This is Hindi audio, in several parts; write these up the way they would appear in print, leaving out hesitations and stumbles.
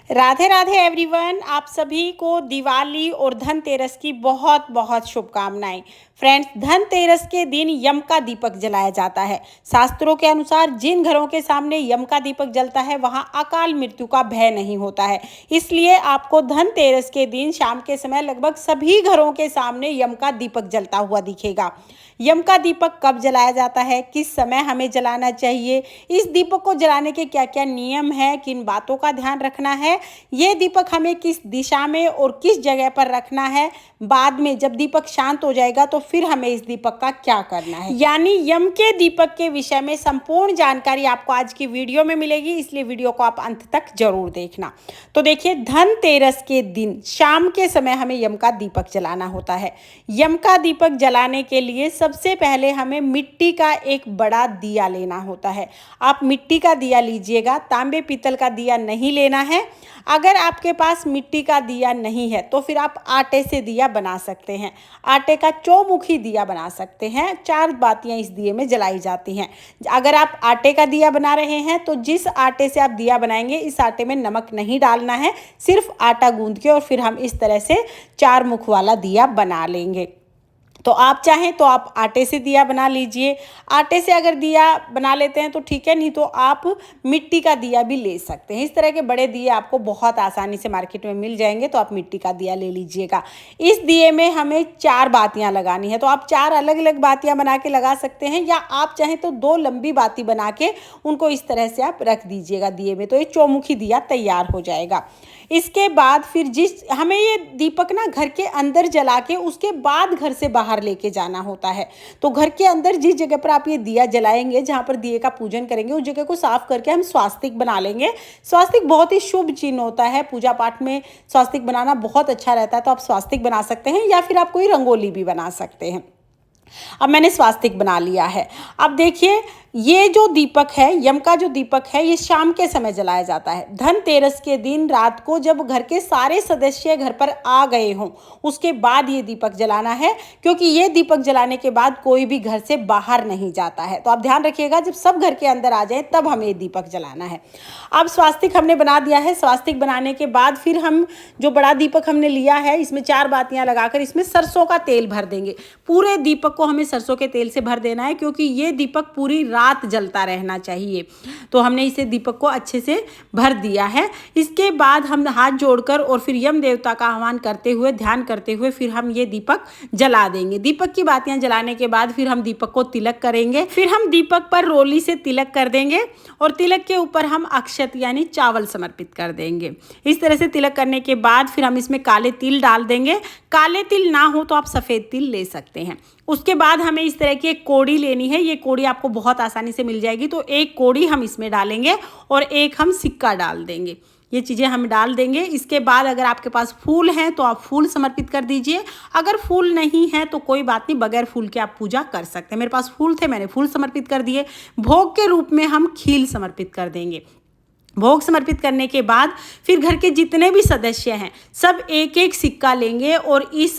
राधे राधे एवरीवन। आप सभी को दिवाली और धनतेरस की बहुत बहुत शुभकामनाएं। फ्रेंड्स, धनतेरस के दिन यम का दीपक जलाया जाता है। शास्त्रों के अनुसार जिन घरों के सामने यम का दीपक जलता है वहां अकाल मृत्यु का भय नहीं होता है। इसलिए आपको धनतेरस के दिन शाम के समय लगभग सभी घरों के सामने यम का दीपक जलता हुआ दिखेगा। यम का दीपक कब जलाया जाता है, किस समय हमें जलाना चाहिए, इस दीपक को जलाने के क्या क्या नियम है, किन बातों का ध्यान रखना है, ये दीपक हमें किस दिशा में और किस जगह पर रखना है, बाद में जब दीपक शांत हो जाएगा तो फिर हमें इस दीपक का क्या करना है, यानी यम के दीपक के विषय में संपूर्ण जानकारी आपको आज की वीडियो में मिलेगी। इसलिए वीडियो को आप अंत तक जरूर देखना। तो देखिए, धनतेरस के दिन शाम के समय हमें यम का दीपक जलाना होता है। यम का दीपक जलाने के लिए सबसे पहले हमें मिट्टी का एक बड़ा दिया लेना होता है। आप मिट्टी का दिया लीजिएगा, तांबे पीतल का दिया नहीं लेना है। अगर आपके पास मिट्टी का दिया नहीं है तो फिर आप आटे से दिया बना सकते हैं। आटे का चौमुखी दिया बना सकते हैं। 4 बातियां इस दिए में जलाई जाती हैं। अगर आप आटे का दिया बना रहे हैं तो जिस आटे से आप दिया बनाएंगे इस आटे में नमक नहीं डालना है, सिर्फ आटा गूंद के और फिर हम इस तरह से 4 मुख वाला दिया बना लेंगे। तो आप चाहें तो आप आटे से दिया बना लीजिए। आटे से अगर दिया बना लेते हैं तो ठीक है, नहीं तो आप मिट्टी का दिया भी ले सकते हैं। इस तरह के बड़े दिए आपको बहुत आसानी से मार्केट में मिल जाएंगे, तो आप मिट्टी का दिया ले लीजिएगा। इस दिए में हमें 4 बातियां लगानी है, तो आप 4 अलग अलग बातियां बना के लगा सकते हैं, या आप चाहें तो 2 लंबी बाती बना के उनको इस तरह से आप रख दीजिएगा दिए में, तो ये चौमुखी दिया तैयार हो जाएगा। इसके बाद फिर हमें ये दीपक ना घर के अंदर जला के उसके बाद घर से बाहर लेके जाना होता है। तो घर के अंदर जिस जगह पर आप ये दिया जलाएंगे, जहाँ पर दिए का पूजन करेंगे, उस जगह को साफ करके हम स्वास्तिक बना लेंगे। स्वास्तिक बहुत ही शुभ चिन्ह होता है। पूजा पाठ में स्वास्तिक बनाना बहुत अच्छा रहता है, तो आप स्वास्तिक बना सकते हैं या फिर आप कोई रंगोली भी बना सकते हैं। अब मैंने स्वास्तिक बना लिया है। अब देखिए, ये जो दीपक है, यम का जो दीपक है, ये शाम के समय जलाया जाता है। धनतेरस के दिन रात को जब घर के सारे सदस्य घर पर आ गए हों, उसके बाद ये दीपक जलाना है, क्योंकि ये दीपक जलाने के बाद कोई भी घर से बाहर नहीं जाता है। तो आप ध्यान रखिएगा, जब सब घर के अंदर आ जाए तब हमें ये दीपक जलाना है। अब स्वास्तिक हमने बना दिया है। स्वास्तिक बनाने के बाद फिर हम जो बड़ा दीपक हमने लिया है, इसमें 4 बातियां लगाकर इसमें सरसों का तेल भर देंगे। पूरे दीपक को हमें सरसों के तेल से भर देना है, क्योंकि ये दीपक पूरी रात जलता रहना चाहिए। तो हमने इसे दीपक को अच्छे से भर दिया है। इसके बाद हम हाथ जोड़कर और फिर यम देवता का आह्वान करते हुए, ध्यान करते हुए फिर हम ये दीपक जला देंगे। दीपक की बातियां जलाने के बाद फिर हम दीपक को तिलक करेंगे। फिर हम दीपक पर रोली से तिलक कर देंगे और तिलक के ऊपर हम अक्षत यानी चावल समर्पित कर देंगे। इस तरह से तिलक करने के बाद फिर हम इसमें काले तिल डाल देंगे। काले तिल ना हो तो आप सफ़ेद तिल ले सकते हैं। उसके बाद हमें इस तरह की एक कोड़ी लेनी है। ये कोड़ी आपको बहुत आसानी से मिल जाएगी। तो एक कोड़ी हम इसमें डालेंगे और एक हम सिक्का डाल देंगे। ये चीज़ें हम डाल देंगे। इसके बाद अगर आपके पास फूल हैं तो आप फूल समर्पित कर दीजिए। अगर फूल नहीं है तो कोई बात नहीं, बगैर फूल के आप पूजा कर सकते हैं। मेरे पास फूल थे, मैंने फूल समर्पित कर दिए। भोग के रूप में हम खील समर्पित कर देंगे। भोग समर्पित करने के बाद फिर घर के जितने भी सदस्य हैं सब एक एक सिक्का लेंगे और इस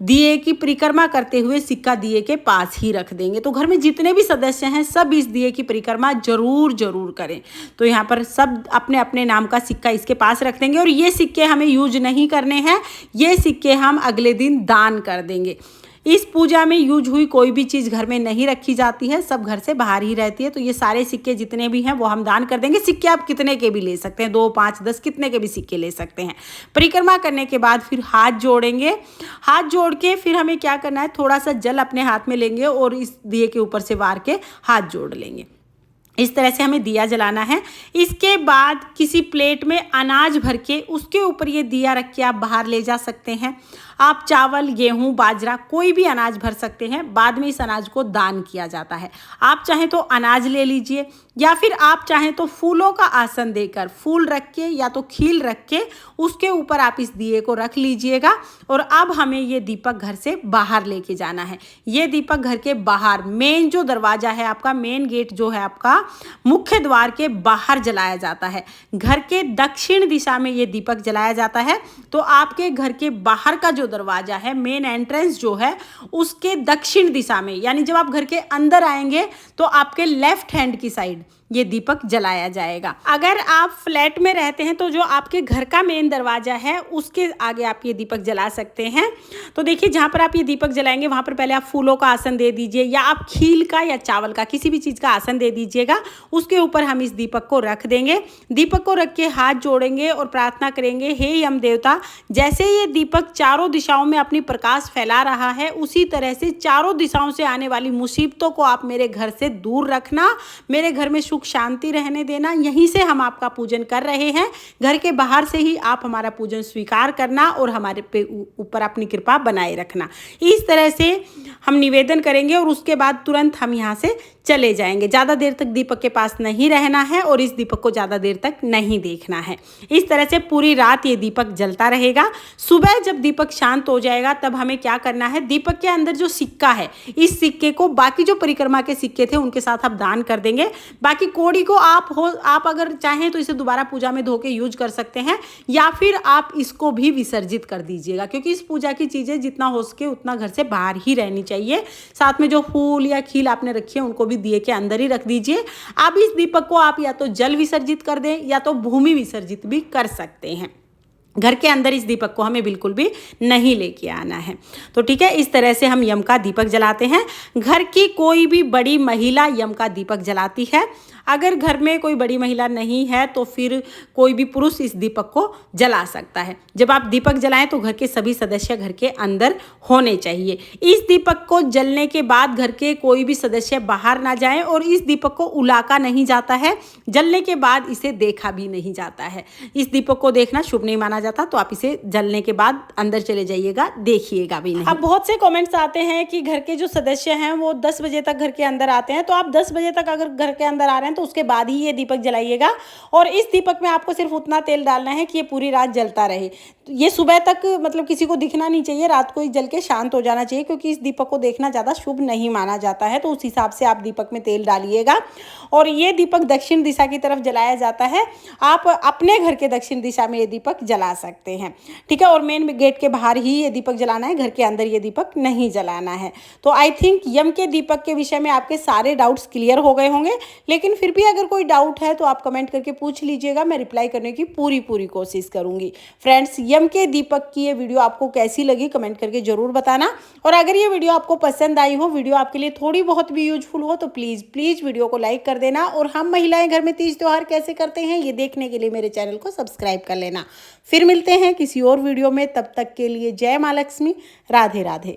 दिए की परिक्रमा करते हुए सिक्का दिए के पास ही रख देंगे। तो घर में जितने भी सदस्य हैं सब इस दिए की परिक्रमा जरूर करें। तो यहाँ पर सब अपने अपने नाम का सिक्का इसके पास रख देंगे और ये सिक्के हमें यूज नहीं करने हैं। ये सिक्के हम अगले दिन दान कर देंगे। इस पूजा में यूज हुई कोई भी चीज़ घर में नहीं रखी जाती है, सब घर से बाहर ही रहती है। तो ये सारे सिक्के जितने भी हैं वो हम दान कर देंगे। सिक्के आप कितने के भी ले सकते हैं, 2, 5, 10 कितने के भी सिक्के ले सकते हैं। परिक्रमा करने के बाद फिर हाथ जोड़ेंगे। हाथ जोड़ के फिर हमें क्या करना है, थोड़ा सा जल अपने हाथ में लेंगे और इस दिए के ऊपर से वार के हाथ जोड़ लेंगे। इस तरह से हमें दिया जलाना है। इसके बाद किसी प्लेट में अनाज भर के उसके ऊपर ये दिया रख के आप बाहर ले जा सकते हैं। आप चावल, गेहूं, बाजरा कोई भी अनाज भर सकते हैं। बाद में इस अनाज को दान किया जाता है। आप चाहें तो अनाज ले लीजिए, या फिर आप चाहें तो फूलों का आसन देकर फूल रख के या तो खील रख के उसके ऊपर आप इस दिए को रख लीजिएगा। और अब हमें ये दीपक घर से बाहर लेके जाना है। ये दीपक घर के बाहर, मेन जो दरवाज़ा है आपका, मेन गेट जो है आपका, मुख्य द्वार के बाहर जलाया जाता है। घर के दक्षिण दिशा में ये दीपक जलाया जाता है। तो आपके घर के बाहर का जो दरवाजा है, मेन एंट्रेंस जो है, उसके दक्षिण दिशा में, यानी जब आप घर के अंदर आएंगे तो आपके लेफ्ट हैंड की साइड ये दीपक जलाया जाएगा। अगर आप फ्लैट में रहते हैं तो जो आपके घर का मेन दरवाजा है उसके आगे आप ये दीपक जला सकते हैं। तो देखिए जहाँ पर आप ये दीपक जलाएंगे वहाँ पर पहले आप फूलों का आसन दे दीजिए, या आप खील का या चावल का किसी भी चीज़ का आसन दे दीजिएगा। उसके ऊपर हम इस दीपक को रख देंगे। दीपक को रख के हाथ जोड़ेंगे और प्रार्थना करेंगे, हे यम देवता, जैसे ये दीपक चारों दिशाओं में अपनी प्रकाश फैला रहा है उसी तरह से चारों दिशाओं से आने वाली मुसीबतों को आप मेरे घर से दूर रखना, मेरे घर में सुख शांति रहने देना। यहीं से हम आपका पूजन कर रहे हैं, घर के बाहर से ही आप हमारा पूजन स्वीकार करना और हमारे पे ऊपर अपनी कृपा बनाए रखना। इस तरह से हम निवेदन करेंगे और उसके बाद तुरंत हम यहाँ से चले जाएंगे। ज़्यादा देर तक दीपक के पास नहीं रहना है और इस दीपक को ज़्यादा देर तक नहीं देखना है। इस तरह से पूरी रात ये दीपक जलता रहेगा। सुबह जब दीपक शांत हो जाएगा तब हमें क्या करना है, दीपक के अंदर जो सिक्का है इस सिक्के को बाकी जो परिक्रमा के सिक्के थे उनके साथ आप दान कर देंगे। बाकी कौड़ी को आप अगर चाहें तो इसे दोबारा पूजा में धो के यूज कर सकते हैं, या फिर आप इसको भी विसर्जित कर दीजिएगा, क्योंकि इस पूजा की चीज़ें जितना हो सके उतना घर से बाहर ही रहनी चाहिए। साथ में जो फूल या खील आपने रखी है उनको भी दिए के अंदर ही रख दीजिए। अब इस दीपक को आप या तो जल विसर्जित कर दें या तो भूमि विसर्जित भी कर सकते हैं। घर के अंदर इस दीपक को हमें बिल्कुल भी नहीं लेके आना है। तो ठीक है, इस तरह से हम यम का दीपक जलाते हैं। घर की कोई भी बड़ी महिला यम का दीपक जलाती है। अगर घर में कोई बड़ी महिला नहीं है तो फिर कोई भी पुरुष इस दीपक को जला सकता है। जब आप दीपक जलाएं तो घर के सभी सदस्य घर के अंदर होने चाहिए। इस दीपक को जलने के बाद घर के कोई भी सदस्य बाहर ना जाएं और इस दीपक को उलाका नहीं जाता है। जलने के बाद इसे देखा भी नहीं जाता है। इस दीपक को देखना शुभ नहीं माना जाता, तो आप इसे जलने के बाद अंदर चले जाइएगा, देखिएगा भी नहीं। अब बहुत से कमेंट्स आते हैं कि घर के जो सदस्य हैं वो 10 बजे तक घर के अंदर आते हैं, तो आप 10 बजे तक अगर घर के अंदर आ रहे हैं तो उसके बाद ही ये दीपक जलाइएगा। और इस दीपक में आपको सिर्फ उतना तेल डालना है कि ये पूरी रात जलता रहे। ये सुबह तक मतलब किसी को दिखना नहीं चाहिए, रात को ही जल के शांत हो जाना चाहिए, क्योंकि इस दीपक को देखना ज़्यादा शुभ नहीं माना जाता है। तो उस हिसाब से आप दीपक में तेल डालिएगा। और ये दीपक दक्षिण दिशा की तरफ जलाया जाता है। आप अपने घर के दक्षिण दिशा में ये दीपक जला सकते हैं, ठीक है। और मेन गेट के बाहर ही ये दीपक जलाना है, घर के अंदर ये दीपक नहीं जलाना है। तो आई थिंक यम के दीपक के विषय में आपके सारे डाउट्स क्लियर हो गए होंगे, लेकिन फिर भी अगर कोई डाउट है तो आप कमेंट करके पूछ लीजिएगा, मैं रिप्लाई करने की पूरी कोशिश करूंगी। फ्रेंड्स, यम के दीपक की ये वीडियो आपको कैसी लगी कमेंट करके जरूर बताना। और अगर ये वीडियो आपको पसंद आई हो, वीडियो आपके लिए थोड़ी बहुत भी यूजफुल हो, तो प्लीज़ वीडियो को लाइक कर देना। और हम महिलाएं घर में तीज त्योहार कैसे करते हैं ये देखने के लिए मेरे चैनल को सब्सक्राइब कर लेना। फिर मिलते हैं किसी और वीडियो में, तब तक के लिए जय माँ लक्ष्मी, राधे राधे।